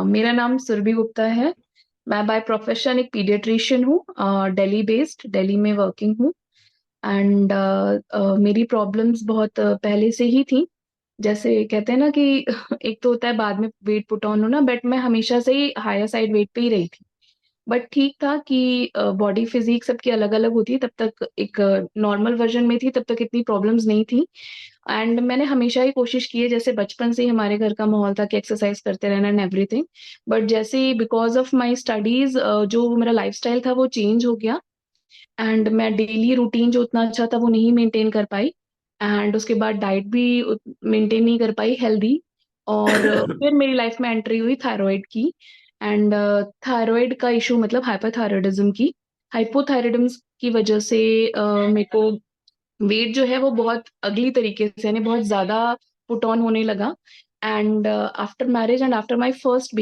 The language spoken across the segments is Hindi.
मेरा नाम सुरभि गुप्ता है। मैं बाय प्रोफेशन एक पीडियाट्रिशियन हूँ, दिल्ली बेस्ड, दिल्ली में वर्किंग हूँ। एंड मेरी प्रॉब्लम्स बहुत पहले से ही थी। जैसे कहते हैं ना कि एक तो होता है बाद में वेट पुट ऑन होना, बट मैं हमेशा से ही हायर साइड वेट पे ही रही थी। बट ठीक था कि बॉडी फिजिक सबकी अलग अलग होती है, तब तक एक नॉर्मल वर्जन में थी, तब तक इतनी प्रॉब्लम्स नहीं थी। एंड मैंने हमेशा ही कोशिश की है, जैसे बचपन से ही हमारे घर का माहौल था कि एक्सरसाइज करते रहना एंड एवरीथिंग। बट जैसे बिकॉज ऑफ माय स्टडीज जो मेरा लाइफस्टाइल था वो चेंज हो गया। एंड मैं डेली रूटीन जो उतना अच्छा था वो नहीं मेंटेन कर पाई। एंड उसके बाद डाइट भी मेंटेन नहीं कर पाई हेल्दी। और फिर मेरी लाइफ में एंट्री हुई थायराइड की। एंड थायराइड का इशू मतलब हाइपरथायराइडिज्म की, हाइपोथायराइडिज्म की वजह से मेरे को वेट जो है वो बहुत अगली तरीके से, यानी बहुत ज्यादा पुट ऑन होने लगा। And after marriage and after my first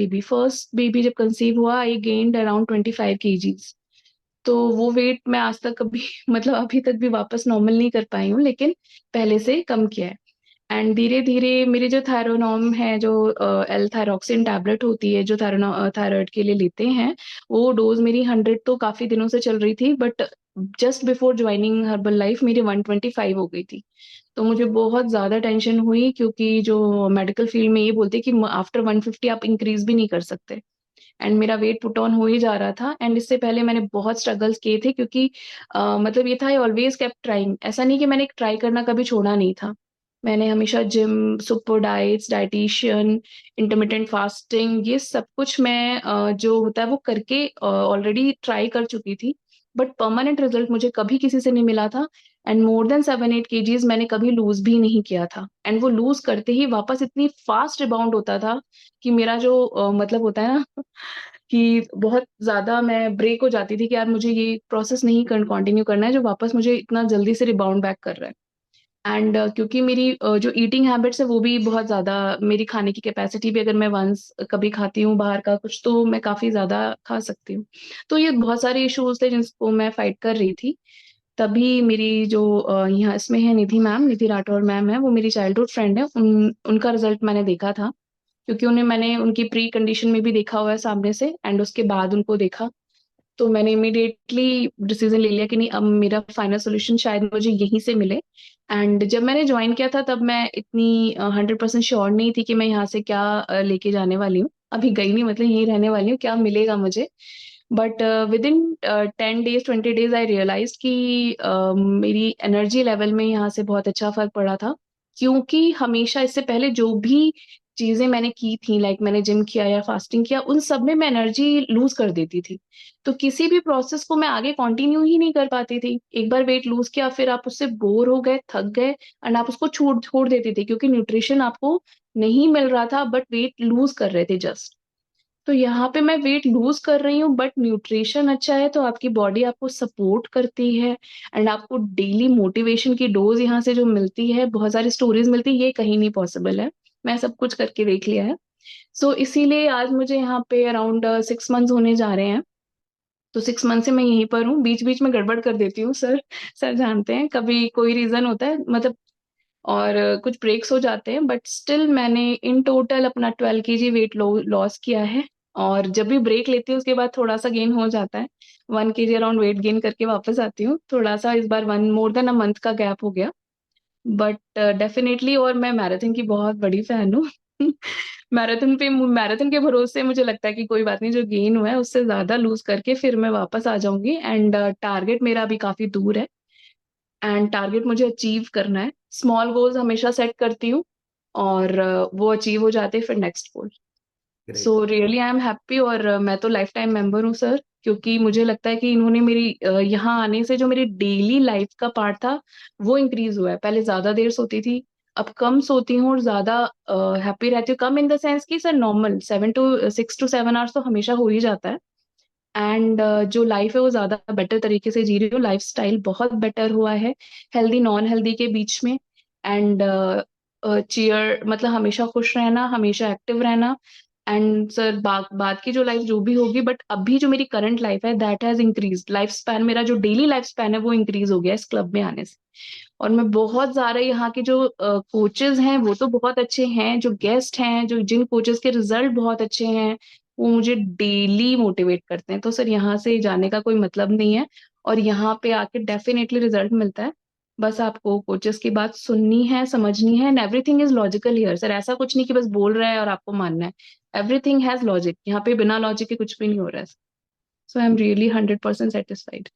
baby जब कंसीव हुआ, आई गेन्ड अराउंड 25 kgs। तो वो वेट मैं आज तक कभी मतलब अभी तक भी वापस नॉर्मल नहीं कर पाई हूँ, लेकिन पहले से कम किया है। एंड धीरे धीरे मेरे जो थायरोनॉम है, जो एल थायरोक्सिन टैबलेट होती है जो थायराइड के लिए लेते हैं, वो डोज मेरी 100 तो काफी दिनों से चल रही थी, but just before joining herbal life मेरी 125 हो गई थी। तो मुझे बहुत ज्यादा टेंशन हुई, क्योंकि जो मेडिकल फील्ड में ये बोलते हैं कि आफ्टर 150 आप इंक्रीज भी नहीं कर सकते। एंड मेरा वेट पुट ऑन हो ही जा रहा था। एंड इससे पहले मैंने बहुत स्ट्रगल्स किए थे, क्योंकि मतलब ये था, आई ऑलवेज केप्ट ट्राइंग। ऐसा नहीं कि मैंने ट्राई करना कभी छोड़ा नहीं था। मैंने हमेशा gym, super diets, dietitian, intermittent fasting, ये सब कुछ मैं जो होता है वो करके ऑलरेडी ट्राई कर चुकी थी। बट परमानेंट रिजल्ट मुझे कभी किसी से नहीं मिला था। एंड मोर देन 7-8 kgs मैंने कभी लूज भी नहीं किया था। एंड वो लूज करते ही वापस इतनी फास्ट रिबाउंड होता था कि मेरा जो मतलब होता है ना कि बहुत ज्यादा मैं ब्रेक हो जाती थी कि यार मुझे ये प्रोसेस नहीं कंटिन्यू करना है, जो वापस मुझे इतना जल्दी से रिबाउंड बैक कर रहा है। एंड क्योंकि मेरी जो ईटिंग हैबिट्स है वो भी बहुत ज्यादा, मेरी खाने की कैपेसिटी भी, अगर मैं वंस कभी खाती हूँ बाहर का कुछ तो मैं काफी ज्यादा खा सकती हूँ। तो ये बहुत सारे इश्यूज थे जिनको मैं फाइट कर रही थी। तभी मेरी जो यहाँ इसमें है निधि मैम, निधि राठौर मैम है, वो मेरी चाइल्डहुड फ्रेंड है। उनका रिजल्ट मैंने देखा था, क्योंकि उन्हें मैंने उनकी प्री कंडीशन में भी देखा हुआ है सामने से, एंड उसके बाद उनको देखा। तो मैंने इमिडिएटली डिसीजन ले लिया कि नहीं, अब मेरा फाइनल सोल्यूशन शायद मुझे यहीं से मिले। एंड जब मैंने ज्वाइन किया था तब मैं इतनी 100% श्योर नहीं थी कि मैं यहाँ से क्या लेके जाने वाली हूँ। अभी गई नहीं, मतलब यहीं रहने वाली हूँ, क्या मिलेगा मुझे। But within 10 days 20 days I realise कि मेरी एनर्जी लेवल में यहाँ से बहुत अच्छा फर्क पड़ा था। क्योंकि हमेशा इससे पहले जो भी चीजें मैंने की थी, लाइक मैंने जिम किया या फास्टिंग किया, उन सब में मैं एनर्जी लूज कर देती थी। तो किसी भी प्रोसेस को मैं आगे कंटिन्यू ही नहीं कर पाती थी। एक बार वेट लूज किया, फिर आप उससे बोर हो गए, थक गए, एंड आप उसको छोड़ छोड़ देते थे, क्योंकि न्यूट्रिशन आपको नहीं मिल रहा था, बट वेट लूज कर रहे थे जस्ट। तो यहाँ पे मैं वेट लूज कर रही हूँ, बट न्यूट्रिशन अच्छा है, तो आपकी बॉडी आपको सपोर्ट करती है। एंड आपको डेली मोटिवेशन की डोज यहाँ से जो मिलती है, बहुत सारी स्टोरीज मिलती है, ये कहीं नहीं पॉसिबल है। मैं सब कुछ करके देख लिया है। सो इसीलिए आज मुझे यहाँ पे अराउंड 6 months होने जा रहे हैं। तो 6 months से मैं यहीं पर हूँ। बीच बीच में गड़बड़ कर देती हूँ सर, सर जानते हैं, कभी कोई रीजन होता है मतलब, और कुछ ब्रेक्स हो जाते हैं, बट स्टिल मैंने इन टोटल अपना 12 kg वेट लॉस किया है। और जब भी ब्रेक लेती हूँ उसके बाद थोड़ा सा गेन हो जाता है। 1 kg अराउंड वेट गेन करके वापस आती हूँ, थोड़ा सा इस बार one more than a month का गैप हो गया। बट डेफिनेटली, और मैं मैराथन की बहुत बड़ी फैन हूँ। मैराथन के भरोसे मुझे लगता है कि कोई बात नहीं, जो गेन हुआ है उससे ज्यादा लूज करके फिर मैं वापस आ जाऊंगी। एंड टारगेट मेरा अभी काफी दूर है, एंड टारगेट मुझे अचीव करना है। स्मॉल गोल्स हमेशा सेट करती हूँ, और वो अचीव हो जाते हैं, फिर next goal. Great. So really I am happy. और मैं तो लाइफ टाइम मेंबर हूँ सर, क्योंकि मुझे लगता है कि इन्होंने मेरी यहाँ आने से जो मेरी डेली लाइफ का पार्ट था वो इंक्रीज हुआ है। पहले ज्यादा देर सोती थी, अब कम सोती हूँ और ज्यादा हैप्पी रहती हूँ। कम इन द सेंस कि सर नॉर्मल 6 to 7 hours तो हमेशा हो ही जाता है। एंड जो लाइफ है वो ज्यादा बेटर तरीके से जी रही हूँ, लाइफ स्टाइल बहुत बेटर हुआ है, हेल्दी नॉन हेल्दी के बीच में। एंड चीयर मतलब हमेशा खुश रहना, हमेशा एक्टिव रहना। एंड सर बात की जो लाइफ जो भी होगी, बट अभी जो मेरी करंट लाइफ है that has increase, life span मेरा जो डेली लाइफ स्पैन है वो इंक्रीज हो गया इस क्लब में आने से। और मैं बहुत ज़्यादा, यहाँ के जो कोचेस हैं वो तो बहुत अच्छे हैं, जो गेस्ट हैं, जो जिन कोचेस के रिजल्ट बहुत अच्छे हैं, वो मुझे डेली मोटिवेट करते हैं। तो सर यहाँ से जाने का कोई मतलब नहीं है, और यहाँ पे आके डेफिनेटली रिजल्ट मिलता है। बस आपको कोचेस की बात सुननी है, समझनी है, and everything is logical here sir. ऐसा कुछ नहीं कि बस बोल रहा है और आपको मानना है। एवरीथिंग हैज लॉजिक, यहाँ पे बिना लॉजिक के कुछ भी नहीं हो रहा है। सो आई एम रियली 100% सेटिस्फाइड।